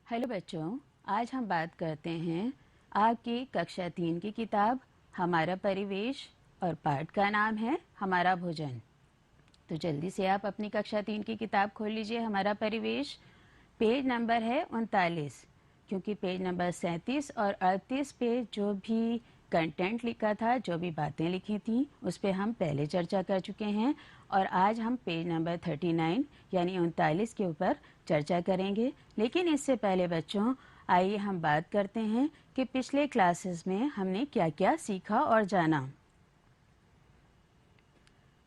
Hello बच्चों, आज हम बात करते हैं आपकी कक्षा 3 की किताब हमारा परिवेश और पाठ का नाम है हमारा भोजन। तो जल्दी से आप अपनी कक्षा 3 की किताब खोल लीजिए। हमारा परिवेश पेज नंबर है 39, क्योंकि पेज नंबर 37 और 38 पे जो भी कंटेंट लिखा था, जो भी बातें लिखी थी, उस पे हम पहले चर्चा कर चुके हैं और आज हम पेज नंबर 39 यानी 39 के ऊपर चर्चा करेंगे। लेकिन इससे पहले बच्चों, आइए हम बात करते हैं कि पिछले क्लासेस में हमने क्या क्या सीखा और जाना।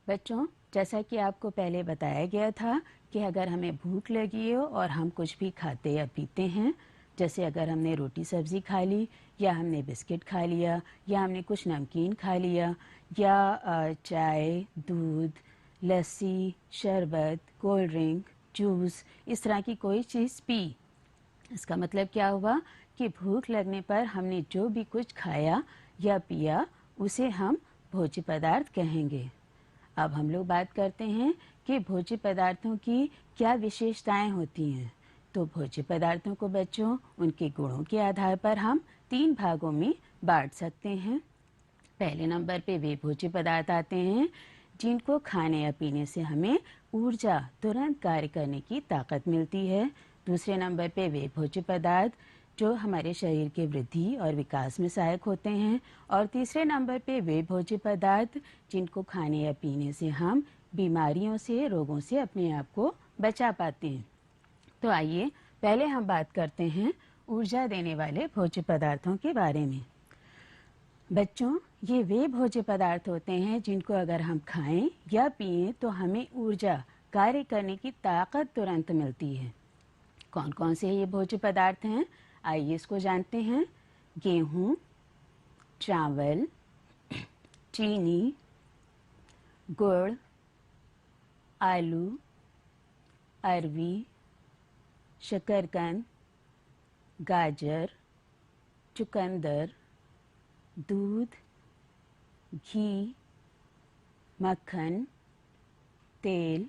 बच्चों, जैसा कि आपको पहले बताया गया था कि अगर हमें भूख लगी हो और हम कुछ भी खाते या पीते हैं, जैसे अगर हमने रोटी सब्ज़ी खा ली या हमने बिस्किट खा लिया या हमने कुछ नमकीन खा लिया या चाय, दूध, लस्सी, शरबत, कोल्ड ड्रिंक, जूस, इस तरह की कोई चीज़ पी, इसका मतलब क्या हुआ कि भूख लगने पर हमने जो भी कुछ खाया या पिया उसे हम भोज्य पदार्थ कहेंगे। अब हम लोग बात करते हैं कि भोज्य पदार्थों की क्या विशेषताएं होती हैं। तो भोज्य पदार्थों को बच्चों उनके गुणों के आधार पर हम 3 भागों में बांट सकते हैं। पहले नंबर पे वे भोज्य पदार्थ आते हैं जिनको खाने या पीने से हमें ऊर्जा, तुरंत कार्य करने की ताकत मिलती है। दूसरे नंबर पे वे भोज्य पदार्थ जो हमारे शरीर के वृद्धि और विकास में सहायक होते हैं। और तीसरे नंबर पे वे भोज्य पदार्थ जिनको खाने या पीने से हम बीमारियों से, रोगों से अपने आप को बचा पाते हैं। तो आइए पहले हम बात करते हैं ऊर्जा देने वाले भोज्य पदार्थों के बारे में। बच्चों, ये वे भोज्य पदार्थ होते हैं जिनको अगर हम खाएं या पिएं तो हमें ऊर्जा, कार्य करने की ताकत तुरंत मिलती है। कौन कौन से ये भोज्य पदार्थ हैं, आइए इसको जानते हैं। गेहूँ, चावल, चीनी, गुड़, आलू, अरवी, शकरकंद, गाजर, चुकंदर, दूध, घी, मक्खन, तेल,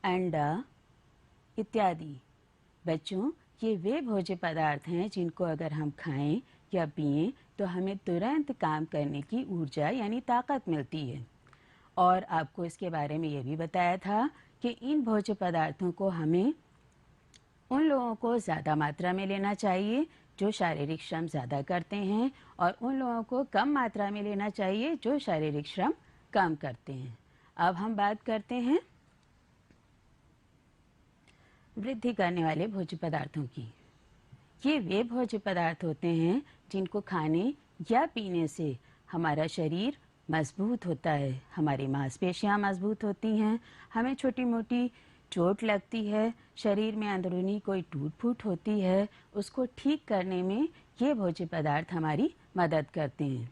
अंडा इत्यादि। बच्चों, ये वे भोज्य पदार्थ हैं जिनको अगर हम खाएं या पिएं तो हमें तुरंत काम करने की ऊर्जा यानी ताकत मिलती है। और आपको इसके बारे में ये भी बताया था कि इन भोज्य पदार्थों को हमें उन लोगों को ज़्यादा मात्रा में लेना चाहिए जो शारीरिक श्रम ज़्यादा करते हैं और उन लोगों को कम मात्रा में लेना चाहिए जो शारीरिक श्रम कम करते हैं। अब हम बात करते हैं वृद्धि करने वाले भोज्य पदार्थों की। ये वे भोज्य पदार्थ होते हैं जिनको खाने या पीने से हमारा शरीर मजबूत होता है, हमारी मांसपेशियां मजबूत होती हैं, हमें छोटी मोटी चोट लगती है, शरीर में अंदरूनी कोई टूट फूट होती है, उसको ठीक करने में ये भोज्य पदार्थ हमारी मदद करते हैं।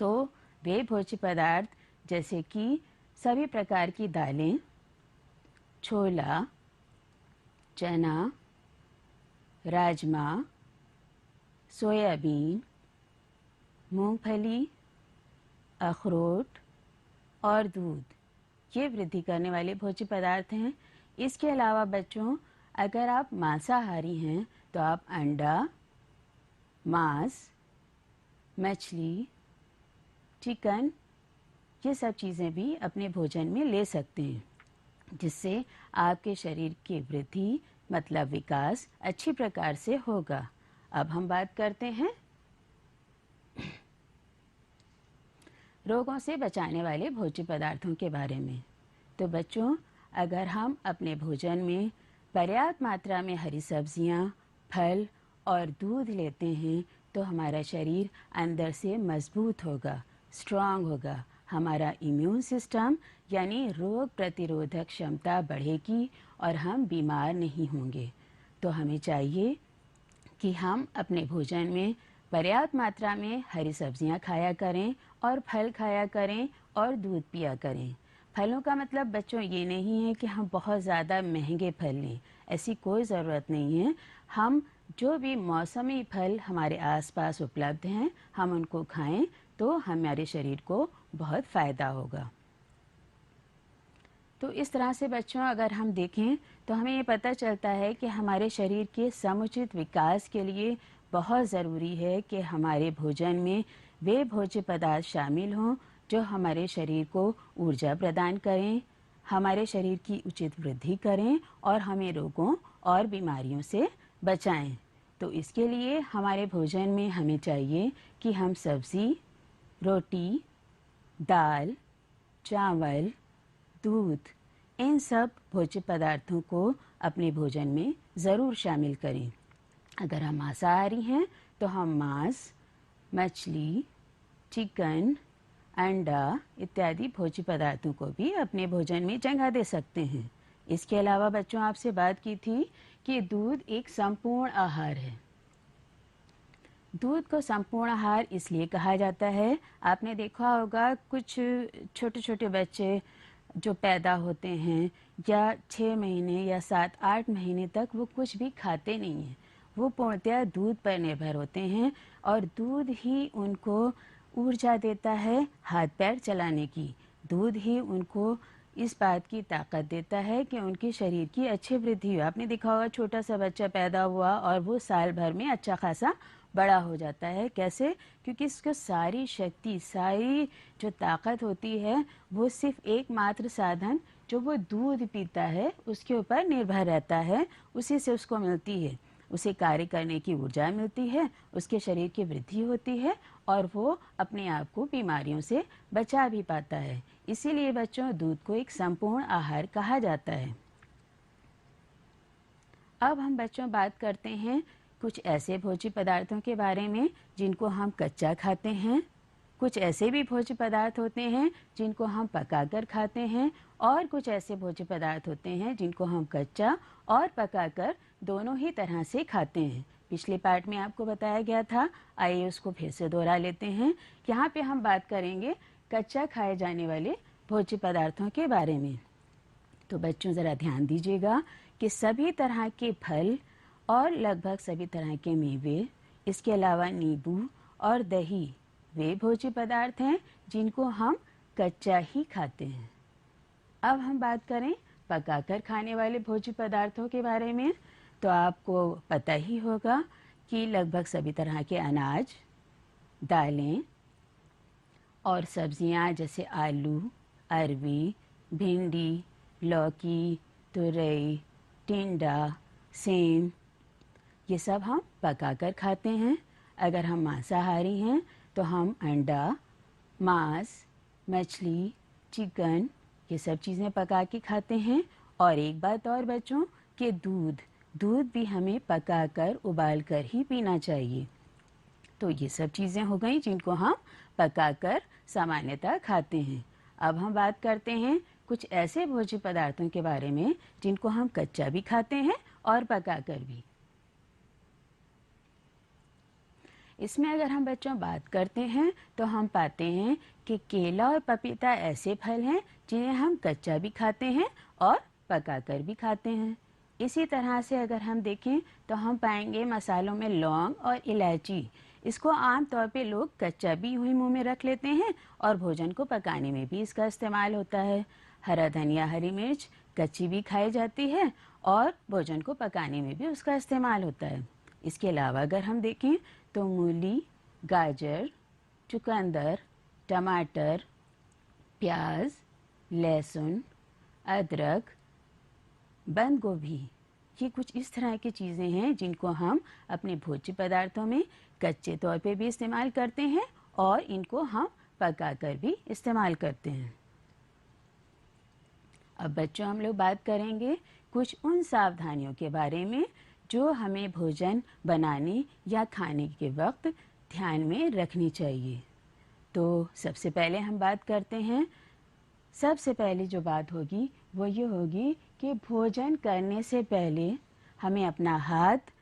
तो वे भोज्य पदार्थ जैसे कि सभी प्रकार की दालें, छोला, चना, राजमा, सोयाबीन, मूंगफली, अखरोट और दूध, ये वृद्धि करने वाले भोज्य पदार्थ हैं। इसके अलावा बच्चों, अगर आप मांसाहारी हैं तो आप अंडा, मांस, मछली, चिकन, ये सब चीज़ें भी अपने भोजन में ले सकते हैं, जिससे आपके शरीर की वृद्धि मतलब विकास अच्छी प्रकार से होगा। अब हम बात करते हैं रोगों से बचाने वाले भोज्य पदार्थों के बारे में। तो बच्चों, अगर हम अपने भोजन में पर्याप्त मात्रा में हरी सब्जियां, फल और दूध लेते हैं तो हमारा शरीर अंदर से मजबूत होगा, स्ट्रांग होगा। हमारा इम्यून सिस्टम यानी रोग प्रतिरोधक क्षमता बढ़ेगी और हम बीमार नहीं होंगे। तो हमें चाहिए कि हम अपने भोजन में पर्याप्त मात्रा में हरी सब्जियां खाया करें और फल खाया करें और दूध पिया करें। फलों का मतलब बच्चों ये नहीं है कि हम बहुत ज़्यादा महंगे फल लें, ऐसी कोई ज़रूरत नहीं है। हम जो भी मौसमी फल हमारे आसपास उपलब्ध हैं, हम उनको खाएं तो हमारे शरीर को बहुत फ़ायदा होगा। तो इस तरह से बच्चों अगर हम देखें तो हमें ये पता चलता है कि हमारे शरीर के समुचित विकास के लिए बहुत ज़रूरी है कि हमारे भोजन में वे भोज्य पदार्थ शामिल हों जो हमारे शरीर को ऊर्जा प्रदान करें, हमारे शरीर की उचित वृद्धि करें और हमें रोगों और बीमारियों से बचाएं। तो इसके लिए हमारे भोजन में हमें चाहिए कि हम सब्ज़ी, रोटी, दाल, चावल, दूध, इन सब भोज्य पदार्थों को अपने भोजन में ज़रूर शामिल करें। अगर हम मांसाहारी हैं तो हम मांस, मछली, चिकन, अंडा इत्यादि भोज्य पदार्थों को भी अपने भोजन में जगह दे सकते हैं। इसके अलावा बच्चों आपसे बात की थी कि दूध एक संपूर्ण आहार है। दूध को संपूर्ण आहार इसलिए कहा जाता है, आपने देखा होगा कुछ छोटे छोटे बच्चे जो पैदा होते हैं या 6 महीने या 7-8 महीने तक वो कुछ भी खाते नहीं हैं, वो पूर्णतः दूध पर निर्भर होते हैं और दूध ही उनको ऊर्जा देता है हाथ पैर चलाने की। दूध ही उनको इस बात की ताकत देता है कि उनके शरीर की अच्छी वृद्धि हो। आपने देखा होगा छोटा सा बच्चा पैदा हुआ और वो साल भर में अच्छा खासा बड़ा हो जाता है। कैसे? क्योंकि इसको सारी शक्ति, सारी जो ताकत होती है वो सिर्फ एकमात्र साधन जो वो दूध पीता है उसके ऊपर निर्भर रहता है, उसी से उसको मिलती है। उसे कार्य करने की ऊर्जा मिलती है, उसके शरीर की वृद्धि होती है और वो अपने आप को बीमारियों से बचा भी पाता है। इसीलिए बच्चों दूध को एक संपूर्ण आहार कहा जाता है। अब हम बच्चों बात करते हैं कुछ ऐसे भोज्य पदार्थों के बारे में जिनको हम कच्चा खाते हैं। कुछ ऐसे भी भोज्य पदार्थ होते हैं जिनको हम पकाकर खाते हैं और कुछ ऐसे भोज्य पदार्थ होते हैं जिनको हम कच्चा और पकाकर दोनों ही तरह से खाते हैं। पिछले पार्ट में आपको बताया गया था, आइए उसको फिर से दोहरा लेते हैं। यहाँ पे हम बात करेंगे कच्चा खाए जाने वाले भोज्य पदार्थों के बारे में। तो बच्चों ज़रा ध्यान दीजिएगा कि सभी तरह के फल और लगभग सभी तरह के मेवे, इसके अलावा नींबू और दही वे भोज्य पदार्थ हैं जिनको हम कच्चा ही खाते हैं। अब हम बात करें पकाकर खाने वाले भोज्य पदार्थों के बारे में। तो आपको पता ही होगा कि लगभग सभी तरह के अनाज, दालें और सब्जियां जैसे आलू, अरवी, भिंडी, लौकी, तुरई, टिंडा, सेम, ये सब हम पकाकर खाते हैं। अगर हम मांसाहारी हैं तो हम अंडा, मांस, मछली, चिकन ये सब चीज़ें पका के खाते हैं। और एक बात और बच्चों कि दूध भी हमें पकाकर उबालकर ही पीना चाहिए। तो ये सब चीज़ें हो गई जिनको हम पकाकर सामान्यतः खाते हैं। अब हम बात करते हैं कुछ ऐसे भोज्य पदार्थों के बारे में जिनको हम कच्चा भी खाते हैं और पकाकर भी। इसमें अगर हम बच्चों बात करते हैं तो हम पाते हैं कि केला और पपीता ऐसे फल हैं जिन्हें हम कच्चा भी खाते हैं और पकाकर भी खाते हैं। इसी तरह से अगर हम देखें तो हम पाएंगे मसालों में लौंग और इलायची, इसको आम तौर पे लोग कच्चा भी यूं ही मुंह में रख लेते हैं और भोजन को पकाने में भी इसका इस्तेमाल होता है। हरा धनिया, हरी मिर्च कच्ची भी खाई जाती है और भोजन को पकाने में भी उसका इस्तेमाल होता है। इसके अलावा अगर हम देखें तो मूली, गाजर, चुकंदर, टमाटर, प्याज, लहसुन, अदरक, बंद गोभी, ये कुछ इस तरह की चीज़ें हैं जिनको हम अपने भोज्य पदार्थों में कच्चे तौर पे भी इस्तेमाल करते हैं और इनको हम पकाकर भी इस्तेमाल करते हैं। अब बच्चों हम लोग बात करेंगे कुछ उन सावधानियों के बारे में जो हमें भोजन बनाने या खाने के वक्त ध्यान में रखनी चाहिए। तो सबसे पहले हम बात करते हैं, सबसे पहले जो बात होगी वो ये होगी कि भोजन करने से पहले हमें अपना हाथ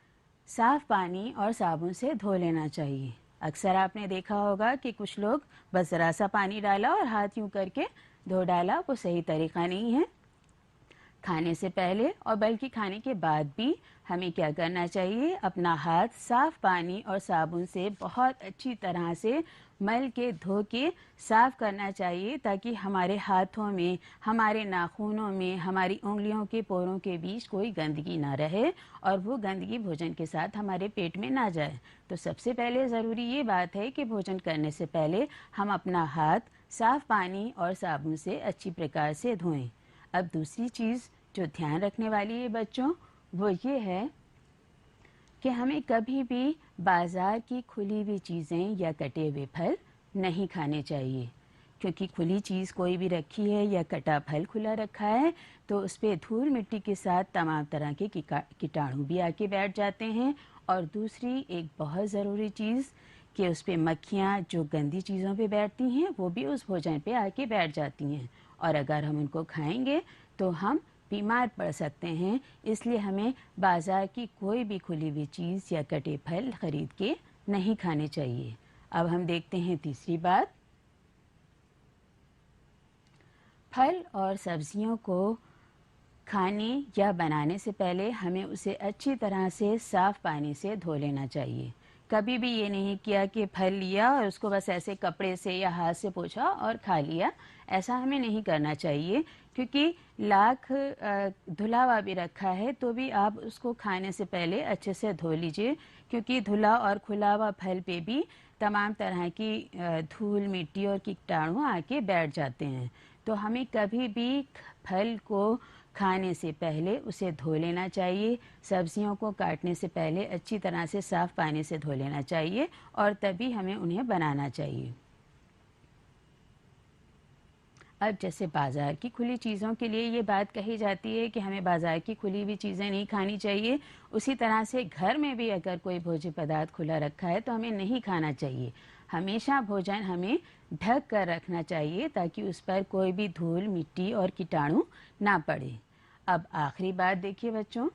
साफ़ पानी और साबुन से धो लेना चाहिए। अक्सर आपने देखा होगा कि कुछ लोग बस ज़रा सा पानी डाला और हाथ यूँ करके धो डाला, वो सही तरीका नहीं है। खाने से पहले और बल्कि खाने के बाद भी हमें क्या करना चाहिए, अपना हाथ साफ पानी और साबुन से बहुत अच्छी तरह से मल के धो के साफ करना चाहिए, ताकि हमारे हाथों में, हमारे नाखूनों में, हमारी उंगलियों के पोरों के बीच कोई गंदगी ना रहे और वो गंदगी भोजन के साथ हमारे पेट में ना जाए। तो सबसे पहले ज़रूरी ये बात है कि भोजन करने से पहले हम अपना हाथ साफ पानी और साबुन से अच्छी प्रकार से धोएं। अब दूसरी चीज़ जो ध्यान रखने वाली है बच्चों, वो ये है कि हमें कभी भी बाज़ार की खुली हुई चीज़ें या कटे हुए फल नहीं खाने चाहिए, क्योंकि खुली चीज़ कोई भी रखी है या कटा फल खुला रखा है तो उस पर धूल मिट्टी के साथ तमाम तरह के कीटाणु भी आके बैठ जाते हैं। और दूसरी एक बहुत ज़रूरी चीज़ कि उस पर मक्खियाँ जो गंदी चीज़ों पे बैठती हैं वो भी उस भोजन पे आके बैठ जाती हैं, और अगर हम उनको खाएंगे तो हम बीमार पड़ सकते हैं। इसलिए हमें बाज़ार की कोई भी खुली हुई चीज़ या कटे फल ख़रीद के नहीं खाने चाहिए। अब हम देखते हैं तीसरी बात। फल और सब्जियों को खाने या बनाने से पहले हमें उसे अच्छी तरह से साफ़ पानी से धो लेना चाहिए। कभी भी ये नहीं किया कि फल लिया और उसको बस ऐसे कपड़े से या हाथ से पोंछा और खा लिया। ऐसा हमें नहीं करना चाहिए, क्योंकि लाख धुला हुआ भी रखा है तो भी आप उसको खाने से पहले अच्छे से धो लीजिए, क्योंकि धुला और खुला हुआ फल पे भी तमाम तरह की धूल मिट्टी और कीटाणु आके बैठ जाते हैं। तो हमें कभी भी फल को खाने से पहले उसे धो लेना चाहिए। सब्जियों को काटने से पहले अच्छी तरह से साफ़ पानी से धो लेना चाहिए और तभी हमें उन्हें बनाना चाहिए। अब जैसे बाज़ार की खुली चीज़ों के लिए ये बात कही जाती है कि हमें बाज़ार की खुली हुई चीज़ें नहीं खानी चाहिए, उसी तरह से घर में भी अगर कोई भोज्य पदार्थ खुला रखा है तो हमें नहीं खाना चाहिए। हमेशा भोजन हमें ढक कर रखना चाहिए ताकि उस पर कोई भी धूल मिट्टी और कीटाणु ना पड़े। अब आखिरी बात देखिए बच्चों,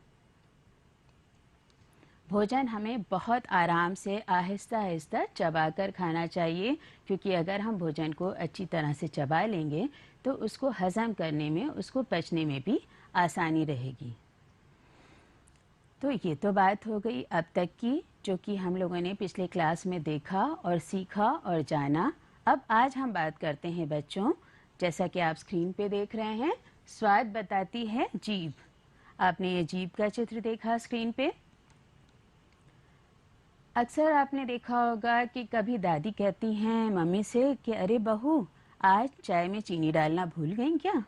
भोजन हमें बहुत आराम से आहिस्ता आहिस्ता चबा कर खाना चाहिए, क्योंकि अगर हम भोजन को अच्छी तरह से चबा लेंगे तो उसको हज़म करने में, उसको पचने में भी आसानी रहेगी। तो ये तो बात हो गई अब तक की, जो कि हम लोगों ने पिछले क्लास में देखा और सीखा और जाना। अब आज हम बात करते हैं बच्चों, जैसा कि आप स्क्रीन पे देख रहे हैं, स्वाद बताती है जीभ। आपने ये जीभ का चित्र देखा स्क्रीन पे। अक्सर आपने देखा होगा कि कभी दादी कहती हैं मम्मी से कि अरे बहू, आज चाय में चीनी डालना भूल गई क्या।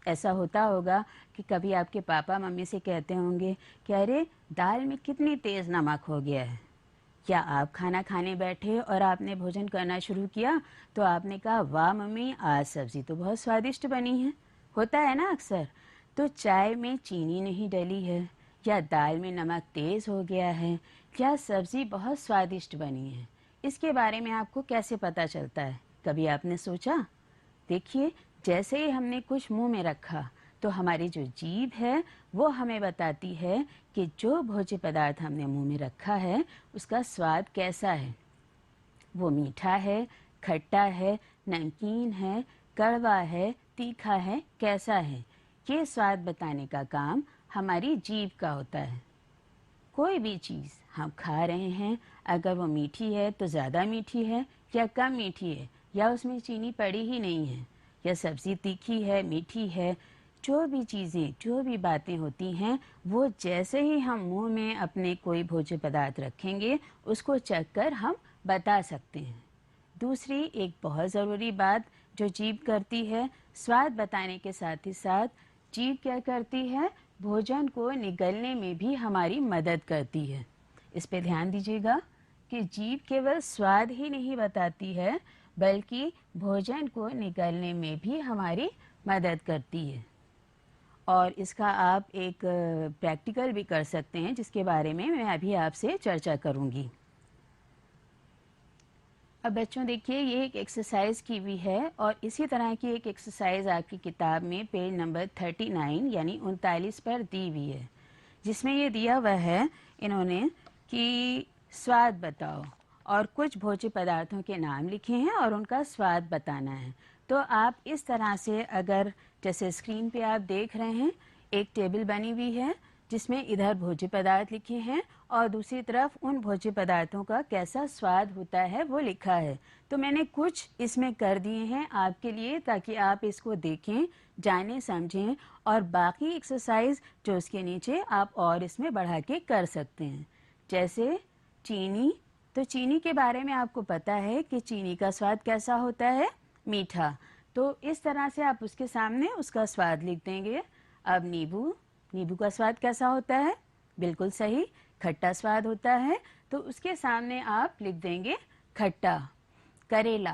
ऐसा होता होगा कि कभी आपके पापा मम्मी से कहते होंगे कि अरे दाल में कितनी तेज़ नमक हो गया है। या आप खाना खाने बैठे और आपने भोजन करना शुरू किया तो आपने कहा वाह मम्मी, आज सब्ज़ी तो बहुत स्वादिष्ट बनी है। होता है ना अक्सर। तो चाय में चीनी नहीं डली है, या दाल में नमक तेज़ हो गया है, या सब्ज़ी बहुत स्वादिष्ट बनी है, इसके बारे में आपको कैसे पता चलता है? कभी आपने सोचा? देखिए, जैसे ही हमने कुछ मुंह में रखा तो हमारी जो जीभ है वो हमें बताती है कि जो भोज्य पदार्थ हमने मुंह में रखा है उसका स्वाद कैसा है। वो मीठा है, खट्टा है, नमकीन है, कड़वा है, तीखा है, कैसा है। ये स्वाद बताने का काम हमारी जीभ का होता है। कोई भी चीज़ हम खा रहे हैं, अगर वो मीठी है तो ज़्यादा मीठी है या कम मीठी है, या उसमें चीनी पड़ी ही नहीं है, या सब्ज़ी तीखी है, मीठी है, जो भी चीज़ें, जो भी बातें होती हैं, वो जैसे ही हम मुंह में अपने कोई भोज्य पदार्थ रखेंगे उसको चख कर हम बता सकते हैं। दूसरी एक बहुत ज़रूरी बात जो जीभ करती है, स्वाद बताने के साथ ही साथ जीभ क्या करती है, भोजन को निगलने में भी हमारी मदद करती है। इस पे ध्यान दीजिएगा कि जीभ केवल स्वाद ही नहीं बताती है, बल्कि भोजन को निगलने में भी हमारी मदद करती है। और इसका आप एक प्रैक्टिकल भी कर सकते हैं, जिसके बारे में मैं अभी आपसे चर्चा करूंगी। अब बच्चों देखिए, ये एक एक्सरसाइज की हुई है और इसी तरह की एक एक्सरसाइज आपकी किताब में पेज नंबर 39 यानी 39 पर दी हुई है, जिसमें ये दिया हुआ है इन्होंने कि स्वाद बताओ, और कुछ भोज्य पदार्थों के नाम लिखे हैं और उनका स्वाद बताना है। तो आप इस तरह से, अगर जैसे स्क्रीन पे आप देख रहे हैं, एक टेबल बनी हुई है जिसमें इधर भोज्य पदार्थ लिखे हैं और दूसरी तरफ उन भोज्य पदार्थों का कैसा स्वाद होता है वो लिखा है। तो मैंने कुछ इसमें कर दिए हैं आपके लिए ताकि आप इसको देखें, जानें, समझें और बाकी एक्सरसाइज जो उसके नीचे आप और इसमें बढ़ा के कर सकते हैं। जैसे चीनी, तो चीनी के बारे में आपको पता है कि चीनी का स्वाद कैसा होता है, मीठा। तो इस तरह से आप उसके सामने उसका स्वाद लिख देंगे। अब नींबू, नींबू का स्वाद कैसा होता है, बिल्कुल सही, खट्टा स्वाद होता है। तो उसके सामने आप लिख देंगे खट्टा। करेला,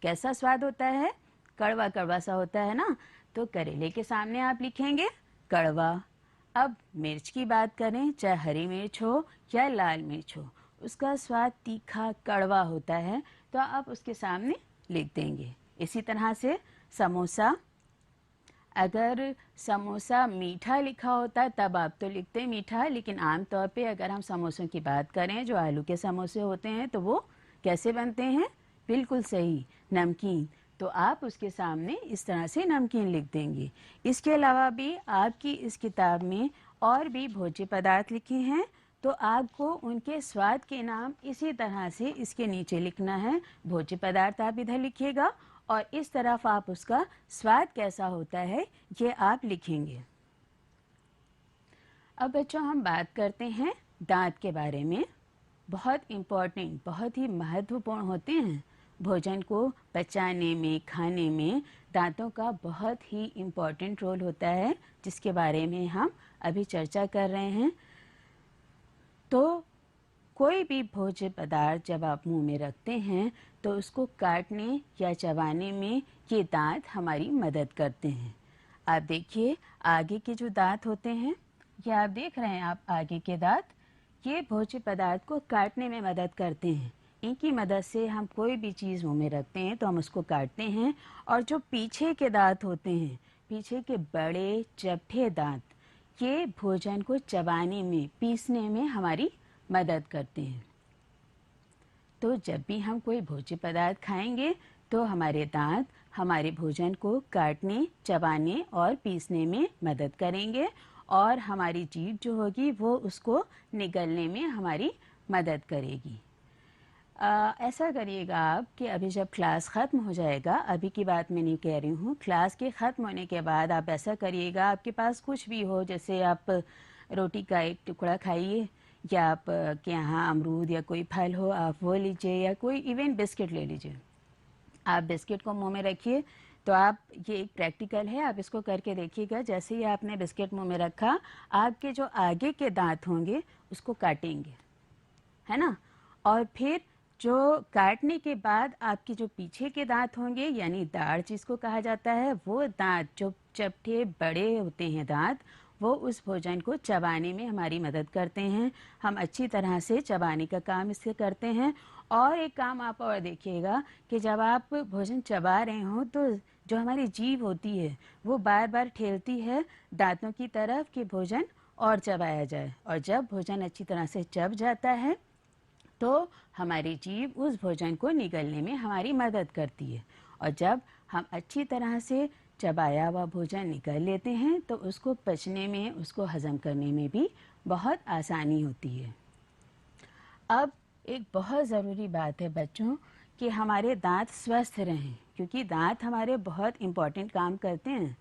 कैसा स्वाद होता है, कड़वा कड़वा सा होता है ना, तो करेले के सामने आप लिखेंगे कड़वा। अब मिर्च की बात करें, चाहे हरी मिर्च हो या लाल मिर्च हो, उसका स्वाद तीखा कड़वा होता है, तो आप उसके सामने लिख देंगे। इसी तरह से समोसा, अगर समोसा मीठा लिखा होता तब आप तो लिखते मीठा, लेकिन आम तौर पे अगर हम समोसों की बात करें जो आलू के समोसे होते हैं तो वो कैसे बनते हैं, बिल्कुल सही, नमकीन। तो आप उसके सामने इस तरह से नमकीन लिख देंगे। इसके अलावा भी आपकी इस किताब में और भी भोज्य पदार्थ लिखे हैं, तो आपको उनके स्वाद के नाम इसी तरह से इसके नीचे लिखना है। भोज्य पदार्थ आप इधर लिखिएगा और इस तरफ आप उसका स्वाद कैसा होता है ये आप लिखेंगे। अब बच्चों हम बात करते हैं दांत के बारे में। बहुत इम्पोर्टेंट, बहुत ही महत्वपूर्ण होते हैं। भोजन को पचाने में, खाने में दांतों का बहुत ही इम्पोर्टेंट रोल होता है, जिसके बारे में हम अभी चर्चा कर रहे हैं। तो कोई भी भोज्य पदार्थ जब आप मुंह में रखते हैं तो उसको काटने या चबाने में ये दांत हमारी मदद करते हैं। आप देखिए आगे के जो दांत होते हैं, ये आप देख रहे हैं, आप आगे के दांत, ये भोज्य पदार्थ को काटने में मदद करते हैं। इनकी मदद से हम कोई भी चीज़ मुंह में रखते हैं तो हम उसको काटते हैं। और जो पीछे के दांत होते हैं, पीछे के बड़े चपटे दांत, ये भोजन को चबाने में, पीसने में हमारी मदद करते हैं। तो जब भी हम कोई भोज्य पदार्थ खाएंगे तो हमारे दांत हमारे भोजन को काटने, चबाने और पीसने में मदद करेंगे और हमारी जीभ जो होगी वो उसको निगलने में हमारी मदद करेगी। ऐसा करिएगा आप कि अभी जब क्लास ख़त्म हो जाएगा, अभी की बात मैं नहीं कह रही हूँ, क्लास के ख़त्म होने के बाद आप ऐसा करिएगा, आपके पास कुछ भी हो, जैसे आप रोटी का एक टुकड़ा खाइए या आप के यहाँ अमरूद या कोई फल हो आप वो लीजिए, या कोई इवन बिस्किट ले लीजिए। आप बिस्किट को मुंह में रखिए। तो आप, ये एक प्रैक्टिकल है, आप इसको करके देखिएगा। जैसे ही आपने बिस्किट मुंह में रखा, आपके जो आगे के दांत होंगे उसको काटेंगे, है ना, और फिर जो काटने के बाद आपके जो पीछे के दांत होंगे, यानी दाढ़ जिसको कहा जाता है, वो दांत जो चपटे बड़े होते हैं दांत, वो उस भोजन को चबाने में हमारी मदद करते हैं। हम अच्छी तरह से चबाने का काम इससे करते हैं। और एक काम आप और देखिएगा कि जब आप भोजन चबा रहे हो तो जो हमारी जीभ होती है वो बार बार ठेलती है दांतों की तरफ कि भोजन और चबाया जाए। और जब भोजन अच्छी तरह से चब जाता है तो हमारी जीभ उस भोजन को निगलने में हमारी मदद करती है। और जब हम अच्छी तरह से चबाया हुआ भोजन निगल लेते हैं तो उसको पचने में, उसको हजम करने में भी बहुत आसानी होती है। अब एक बहुत ज़रूरी बात है बच्चों कि हमारे दांत स्वस्थ रहें, क्योंकि दांत हमारे बहुत इम्पोर्टेंट काम करते हैं।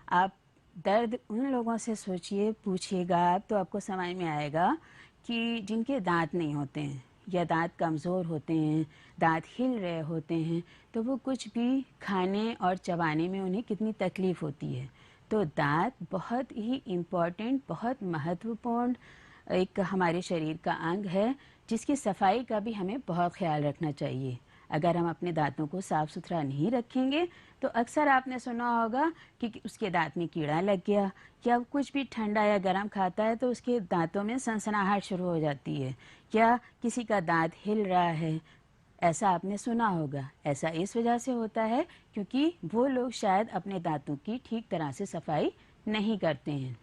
आप दर्द उन लोगों से सोचिए, पूछिएगा आप, तो आपको समझ में आएगा कि जिनके दांत नहीं होते हैं या दांत कमज़ोर होते हैं, दांत हिल रहे होते हैं, तो वो कुछ भी खाने और चबाने में उन्हें कितनी तकलीफ़ होती है। तो दांत बहुत ही इम्पॉर्टेंट, बहुत महत्वपूर्ण एक हमारे शरीर का अंग है, जिसकी सफाई का भी हमें बहुत ख्याल रखना चाहिए। अगर हम अपने दांतों को साफ़ सुथरा नहीं रखेंगे तो अक्सर आपने सुना होगा कि उसके दांत में कीड़ा लग गया, या कुछ भी ठंडा या गर्म खाता है तो उसके दांतों में सनसनाहट शुरू हो जाती है, या किसी का दांत हिल रहा है, ऐसा आपने सुना होगा। ऐसा इस वजह से होता है क्योंकि वो लोग शायद अपने दांतों की ठीक तरह से सफाई नहीं करते हैं।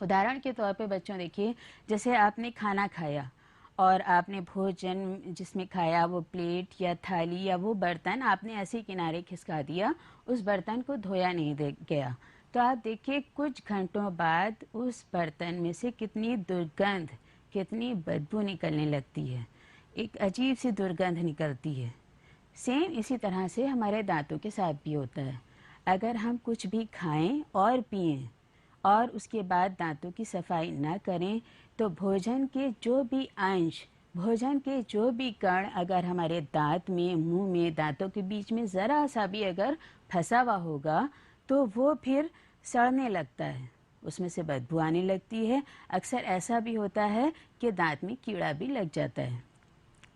उदाहरण के तौर पे बच्चों देखिए, जैसे आपने खाना खाया और आपने भोजन जिसमें खाया वो प्लेट या थाली या वो बर्तन आपने ऐसे किनारे खिसका दिया, उस बर्तन को धोया नहीं गया, तो आप देखिए कुछ घंटों बाद उस बर्तन में से कितनी दुर्गंध, कितनी बदबू निकलने लगती है, एक अजीब सी दुर्गंध निकलती है। सेम इसी तरह से हमारे दांतों के साथ भी होता है। अगर हम कुछ भी खाएं और पिएं और उसके बाद दांतों की सफाई ना करें तो भोजन के जो भी अंश, भोजन के जो भी कण अगर हमारे दांत में, मुंह में, दांतों के बीच में ज़रा सा भी अगर फंसा हुआ होगा तो वो फिर सड़ने लगता है, उसमें से बदबू आने लगती है। अक्सर ऐसा भी होता है कि दांत में कीड़ा भी लग जाता है।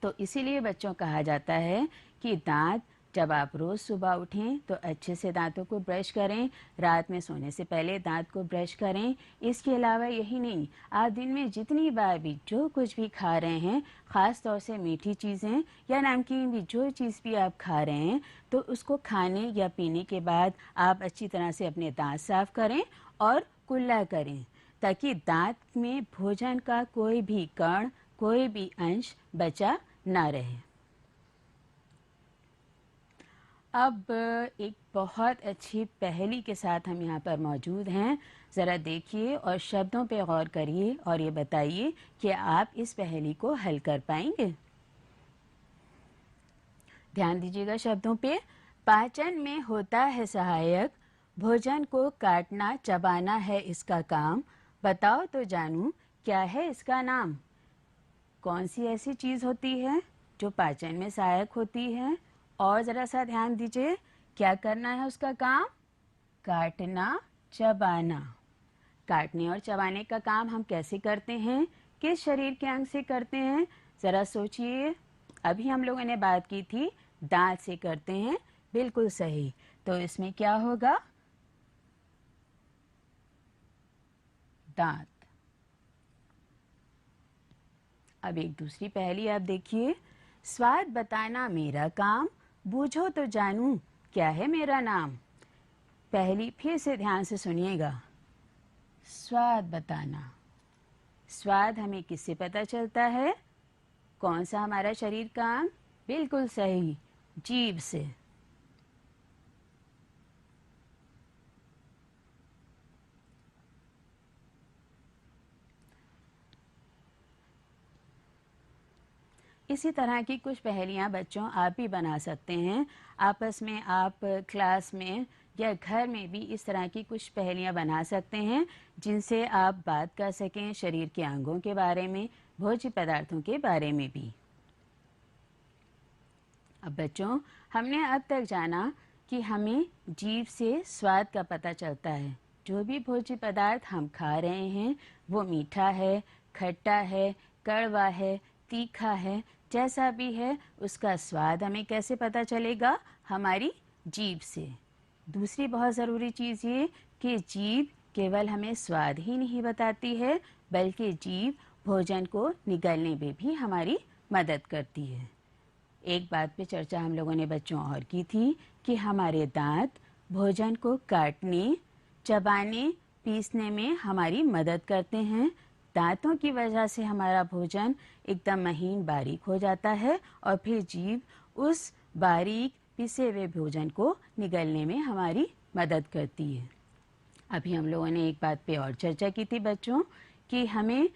तो इसीलिए बच्चों कहा जाता है कि दांत, जब आप रोज़ सुबह उठें तो अच्छे से दांतों को ब्रश करें, रात में सोने से पहले दांत को ब्रश करें। इसके अलावा यही नहीं, आप दिन में जितनी बार भी जो कुछ भी खा रहे हैं, ख़ास तौर से मीठी चीज़ें या नमकीन भी, जो चीज़ भी आप खा रहे हैं, तो उसको खाने या पीने के बाद आप अच्छी तरह से अपने दांत साफ़ करें और कुल्ला करें, ताकि दांत में भोजन का कोई भी कण, कोई भी अंश बचा ना रहे। अब एक बहुत अच्छी पहेली के साथ हम यहाँ पर मौजूद हैं। ज़रा देखिए और शब्दों पे गौर करिए और ये बताइए कि आप इस पहेली को हल कर पाएंगे। ध्यान दीजिएगा शब्दों पे। पाचन में होता है सहायक, भोजन को काटना चबाना है इसका काम, बताओ तो जानूं क्या है इसका नाम। कौन सी ऐसी चीज़ होती है जो पाचन में सहायक होती है और ज़रा सा ध्यान दीजिए, क्या करना है उसका काम? काटना, चबाना। काटने और चबाने का काम हम कैसे करते हैं, किस शरीर के अंग से करते हैं? ज़रा सोचिए। अभी हम लोगों ने बात की थी दांत से करते हैं, बिल्कुल सही। तो इसमें क्या होगा? दांत। अब एक दूसरी पहेली आप देखिए। स्वाद बताना मेरा काम, बूझो तो जानूं क्या है मेरा नाम। पहेली फिर से ध्यान से सुनिएगा। स्वाद बताना, स्वाद हमें किससे पता चलता है? कौन सा हमारा शरीर का अंग? बिल्कुल सही, जीभ से। इसी तरह की कुछ पहेलियाँ बच्चों आप भी बना सकते हैं। आपस में आप क्लास में या घर में भी इस तरह की कुछ पहेलियाँ बना सकते हैं जिनसे आप बात कर सकें शरीर के अंगों के बारे में, भोज्य पदार्थों के बारे में भी। अब बच्चों, हमने अब तक जाना कि हमें जीभ से स्वाद का पता चलता है। जो भी भोज्य पदार्थ हम खा रहे हैं वो मीठा है, खट्टा है, कड़वा है, तीखा है, जैसा भी है उसका स्वाद हमें कैसे पता चलेगा? हमारी जीभ से। दूसरी बहुत ज़रूरी चीज़ ये कि जीभ केवल हमें स्वाद ही नहीं बताती है, बल्कि जीभ भोजन को निगलने में भी हमारी मदद करती है। एक बात पे चर्चा हम लोगों ने बच्चों और की थी कि हमारे दांत भोजन को काटने, चबाने, पीसने में हमारी मदद करते हैं। दांतों की वजह से हमारा भोजन एकदम महीन बारीक हो जाता है और फिर जीभ उस बारीक पिसे हुए भोजन को निगलने में हमारी मदद करती है। अभी हम लोगों ने एक बात पे और चर्चा की थी बच्चों कि हमें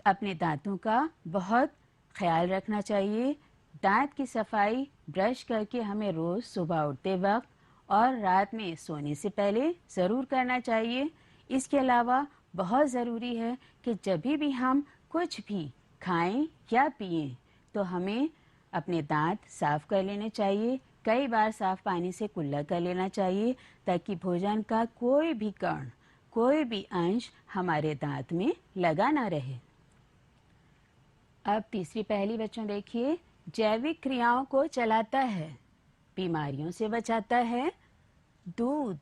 अपने दांतों का बहुत ख्याल रखना चाहिए। दांत की सफाई ब्रश करके हमें रोज़ सुबह उठते वक्त और रात में सोने से पहले ज़रूर करना चाहिए। इसके अलावा बहुत ज़रूरी है कि जब भी हम कुछ भी खाएं या पिएं तो हमें अपने दांत साफ़ कर लेने चाहिए। कई बार साफ़ पानी से कुल्ला कर लेना चाहिए ताकि भोजन का कोई भी कण, कोई भी अंश हमारे दांत में लगा ना रहे। अब तीसरी पहेली बच्चों देखिए। जैविक क्रियाओं को चलाता है, बीमारियों से बचाता है, दूध,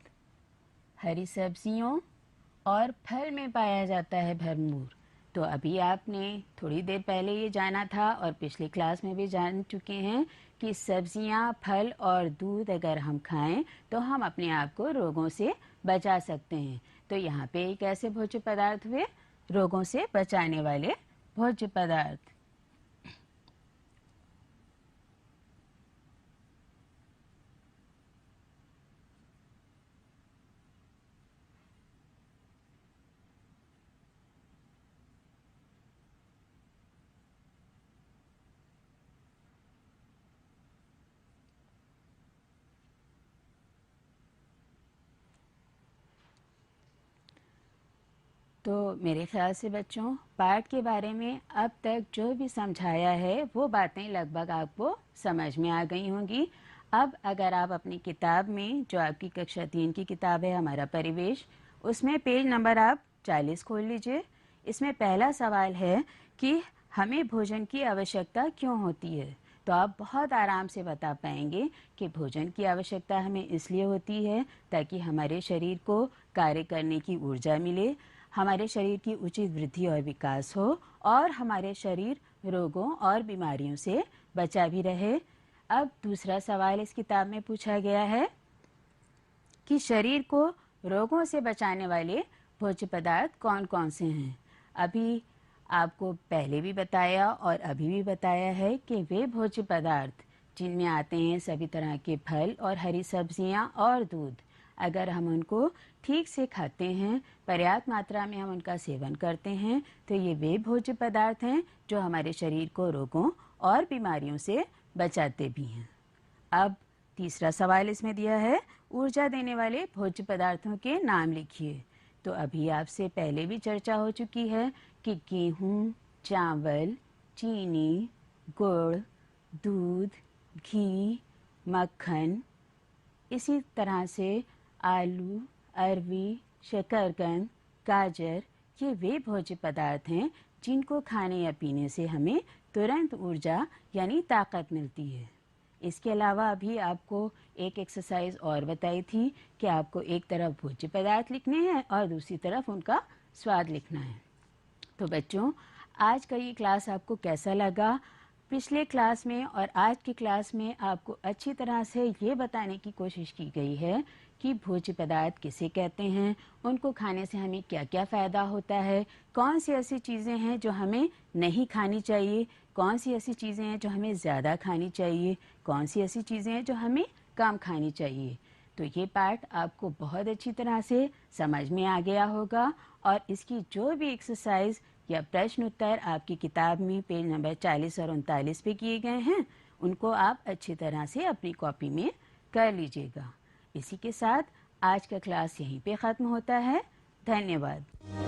हरी सब्जियों और फल में पाया जाता है भरपूर। तो अभी आपने थोड़ी देर पहले ये जाना था और पिछली क्लास में भी जान चुके हैं कि सब्जियां, फल और दूध अगर हम खाएं तो हम अपने आप को रोगों से बचा सकते हैं। तो यहाँ पे एक ऐसे भोज्य पदार्थ हुए रोगों से बचाने वाले भोज्य पदार्थ। तो मेरे ख्याल से बच्चों पाठ के बारे में अब तक जो भी समझाया है वो बातें लगभग आपको समझ में आ गई होंगी। अब अगर आप अपनी किताब में, जो आपकी कक्षा 3 की किताब है हमारा परिवेश, उसमें पेज नंबर आप 40 खोल लीजिए। इसमें पहला सवाल है कि हमें भोजन की आवश्यकता क्यों होती है। तो आप बहुत आराम से बता पाएंगे कि भोजन की आवश्यकता हमें इसलिए होती है ताकि हमारे शरीर को कार्य करने की ऊर्जा मिले, हमारे शरीर की उचित वृद्धि और विकास हो और हमारे शरीर रोगों और बीमारियों से बचा भी रहे। अब दूसरा सवाल इस किताब में पूछा गया है कि शरीर को रोगों से बचाने वाले भोज्य पदार्थ कौन कौन से हैं। अभी आपको पहले भी बताया और अभी भी बताया है कि वे भोज्य पदार्थ जिनमें आते हैं सभी तरह के फल और हरी सब्जियां और दूध, अगर हम उनको ठीक से खाते हैं, पर्याप्त मात्रा में हम उनका सेवन करते हैं, तो ये वे भोज्य पदार्थ हैं जो हमारे शरीर को रोगों और बीमारियों से बचाते भी हैं। अब तीसरा सवाल इसमें दिया है, ऊर्जा देने वाले भोज्य पदार्थों के नाम लिखिए। तो अभी आपसे पहले भी चर्चा हो चुकी है कि गेहूँ, चावल, चीनी, गुड़, दूध, घी, मक्खन, इसी तरह से आलू, अरवी, शकरकंद, गाजर, ये वे भोज्य पदार्थ हैं जिनको खाने या पीने से हमें तुरंत ऊर्जा यानी ताकत मिलती है। इसके अलावा अभी आपको एक एक्सरसाइज और बताई थी कि आपको एक तरफ भोज्य पदार्थ लिखने हैं और दूसरी तरफ उनका स्वाद लिखना है। तो बच्चों, आज का ये क्लास आपको कैसा लगा? पिछले क्लास में और आज की क्लास में आपको अच्छी तरह से ये बताने की कोशिश की गई है कि भोज्य पदार्थ किसे कहते हैं, उनको खाने से हमें क्या क्या फ़ायदा होता है, कौन सी ऐसी चीज़ें हैं जो हमें नहीं खानी चाहिए, कौन सी ऐसी चीज़ें हैं जो हमें ज़्यादा खानी चाहिए, कौन सी ऐसी चीज़ें हैं जो हमें कम खानी चाहिए। तो ये पाठ आपको बहुत अच्छी तरह से समझ में आ गया होगा और इसकी जो भी एक्सरसाइज या प्रश्न उत्तर आपकी किताब में पेज नंबर 40 और 39 पे किए गए हैं, उनको आप अच्छी तरह से अपनी कॉपी में कर लीजिएगा। इसी के साथ आज का क्लास यहीं पे ख़त्म होता है। धन्यवाद।